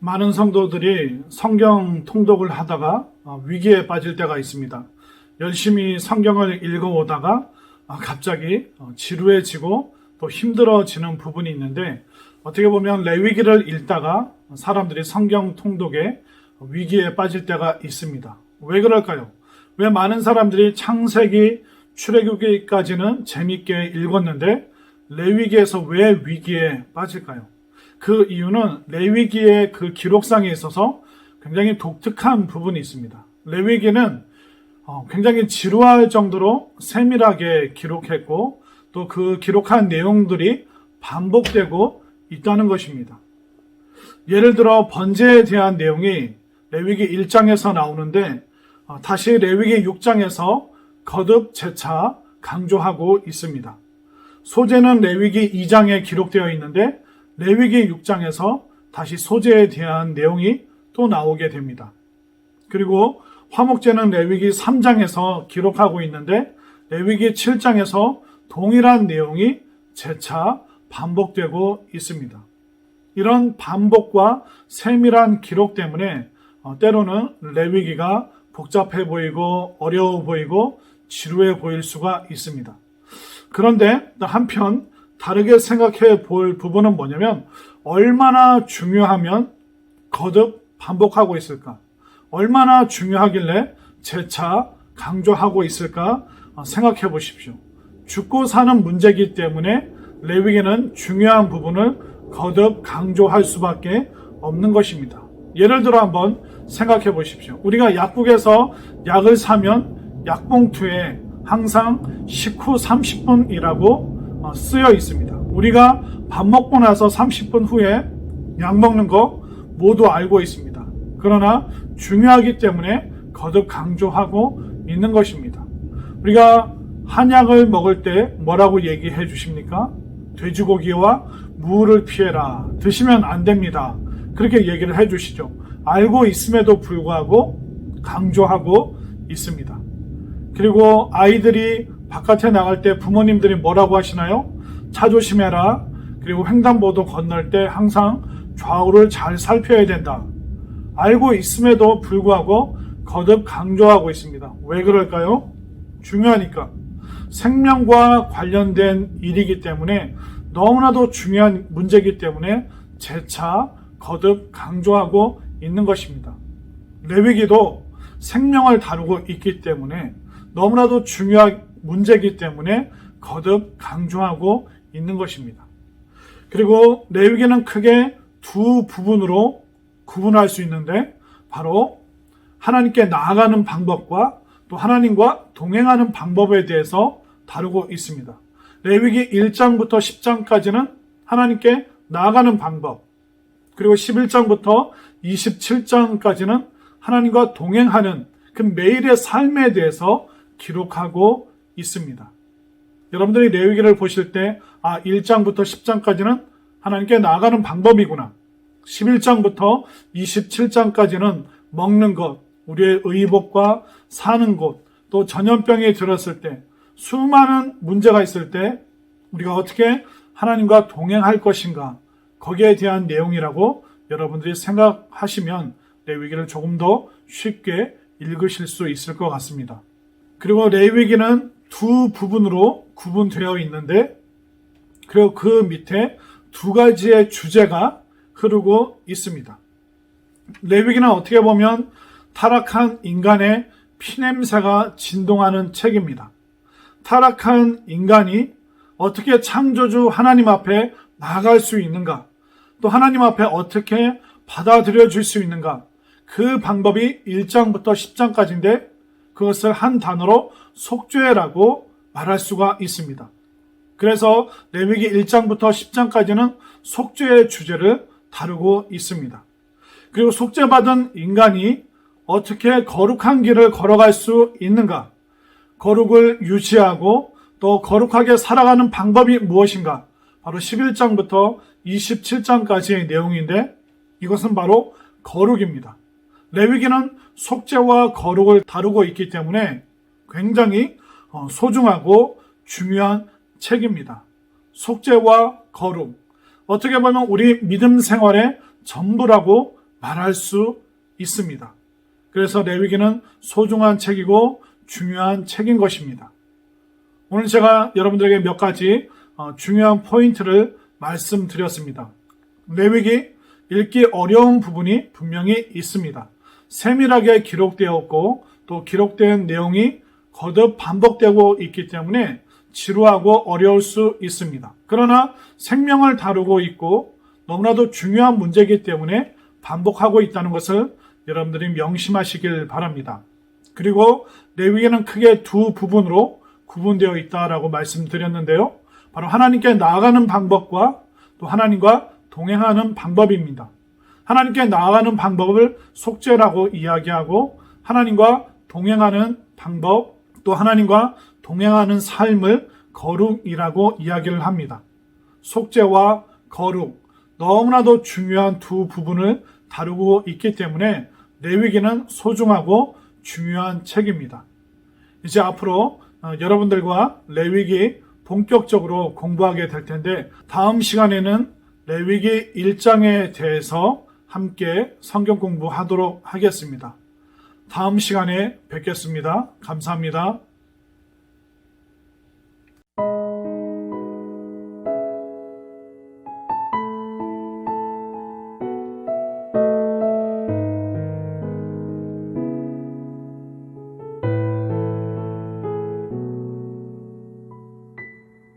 많은 성도들이 성경 통독을 하다가 위기에 빠질 때가 있습니다. 열심히 성경을 읽어오다가 갑자기 지루해지고 또 힘들어지는 부분이 있는데, 어떻게 보면 레위기를 읽다가 사람들이 성경 통독에 위기에 빠질 때가 있습니다. 왜 그럴까요? 왜 많은 사람들이 창세기, 출애굽기까지는 재밌게 읽었는데 레위기에서 왜 위기에 빠질까요? 그 이유는 레위기의 그 기록상에 있어서 굉장히 독특한 부분이 있습니다. 레위기는 굉장히 지루할 정도로 세밀하게 기록했고, 또 그 기록한 내용들이 반복되고 있다는 것입니다. 예를 들어 번제에 대한 내용이 레위기 1장에서 나오는데 다시 레위기 6장에서 거듭 재차 강조하고 있습니다. 소제는 레위기 2장에 기록되어 있는데 레위기 6장에서 다시 소제에 대한 내용이 또 나오게 됩니다. 그리고 화목제는 레위기 3장에서 기록하고 있는데 레위기 7장에서 동일한 내용이 재차 반복되고 있습니다. 이런 반복과 세밀한 기록 때문에 때로는 레위기가 복잡해 보이고 어려워 보이고 지루해 보일 수가 있습니다. 그런데 한편 다르게 생각해 볼 부분은 뭐냐면, 얼마나 중요하면 거듭 반복하고 있을까? 얼마나 중요하길래 재차 강조하고 있을까 생각해 보십시오. 죽고 사는 문제이기 때문에 레위기는 중요한 부분을 거듭 강조할 수밖에 없는 것입니다. 예를 들어 한번 생각해 보십시오. 우리가 약국에서 약을 사면 약봉투에 항상 식후 30분이라고 쓰여 있습니다. 우리가 밥 먹고 나서 30분 후에 약 먹는 거 모두 알고 있습니다. 그러나 중요하기 때문에 거듭 강조하고 있는 것입니다. 우리가 한약을 먹을 때 뭐라고 얘기해 주십니까? 돼지고기와 무를 피해라. 드시면 안 됩니다. 그렇게 얘기를 해 주시죠. 알고 있음에도 불구하고 강조하고 있습니다. 그리고 아이들이 바깥에 나갈 때 부모님들이 뭐라고 하시나요? 차 조심해라. 그리고 횡단보도 건널 때 항상 좌우를 잘 살펴야 된다. 알고 있음에도 불구하고 거듭 강조하고 있습니다. 왜 그럴까요? 중요하니까. 생명과 관련된 일이기 때문에, 너무나도 중요한 문제이기 때문에 재차 거듭 강조하고 있는 것입니다. 레위기도 생명을 다루고 있기 때문에, 너무나도 중요한 문제이기 때문에 거듭 강조하고 있는 것입니다. 그리고 레위기는 크게 두 부분으로 구분할 수 있는데, 바로 하나님께 나아가는 방법과 또 하나님과 동행하는 방법에 대해서 다루고 있습니다. 레위기 1장부터 10장까지는 하나님께 나아가는 방법, 그리고 11장부터 27장까지는 하나님과 동행하는 그 매일의 삶에 대해서 기록하고 있습니다. 여러분들이 레위기를 보실 때 1장부터 10장까지는 하나님께 나아가는 방법이구나, 11장부터 27장까지는 먹는 것, 우리의 의복과 사는 곳, 또 전염병이 들었을 때, 수많은 문제가 있을 때 우리가 어떻게 하나님과 동행할 것인가, 거기에 대한 내용이라고 여러분들이 생각하시면 레위기를 조금 더 쉽게 읽으실 수 있을 것 같습니다. 그리고 레위기는 두 부분으로 구분되어 있는데, 그리고 그 밑에 두 가지의 주제가 흐르고 있습니다. 레위기는 어떻게 보면 타락한 인간의 피냄새가 진동하는 책입니다. 타락한 인간이 어떻게 창조주 하나님 앞에 나아갈 수 있는가, 또 하나님 앞에 어떻게 받아들여질 수 있는가, 그 방법이 1장부터 10장까지인데 그것을 한 단어로 속죄라고 말할 수가 있습니다. 그래서 레위기 1장부터 10장까지는 속죄의 주제를 다루고 있습니다. 그리고 속죄받은 인간이 어떻게 거룩한 길을 걸어갈 수 있는가, 거룩을 유지하고 또 거룩하게 살아가는 방법이 무엇인가, 바로 11장부터 27장까지의 내용인데, 이것은 바로 거룩입니다. 레위기는 속죄와 거룩을 다루고 있기 때문에 굉장히 소중하고 중요한 책입니다. 속죄와 거룩, 어떻게 보면 우리 믿음 생활의 전부라고 말할 수 있습니다. 그래서 레위기는 소중한 책이고 중요한 책인 것입니다. 오늘 제가 여러분들에게 몇 가지 중요한 포인트를 말씀드렸습니다. 레위기 읽기 어려운 부분이 분명히 있습니다. 세밀하게 기록되었고 또 기록된 내용이 거듭 반복되고 있기 때문에 지루하고 어려울 수 있습니다. 그러나 생명을 다루고 있고 너무나도 중요한 문제이기 때문에 반복하고 있다는 것을 여러분들이 명심하시길 바랍니다. 그리고 레위기는 크게 두 부분으로 구분되어 있다라고 말씀드렸는데요. 바로 하나님께 나아가는 방법과 또 하나님과 동행하는 방법입니다. 하나님께 나아가는 방법을 속죄라고 이야기하고 하나님과 동행하는 방법, 또 하나님과 동행하는 삶을 거룩이라고 이야기를 합니다. 속죄와 거룩, 너무나도 중요한 두 부분을 다루고 있기 때문에 레위기는 소중하고 중요한 책입니다. 이제 앞으로 여러분들과 레위기 본격적으로 공부하게 될 텐데 다음 시간에는 레위기 1장에 대해서 함께 성경 공부하도록 하겠습니다. 다음 시간에 뵙겠습니다. 감사합니다.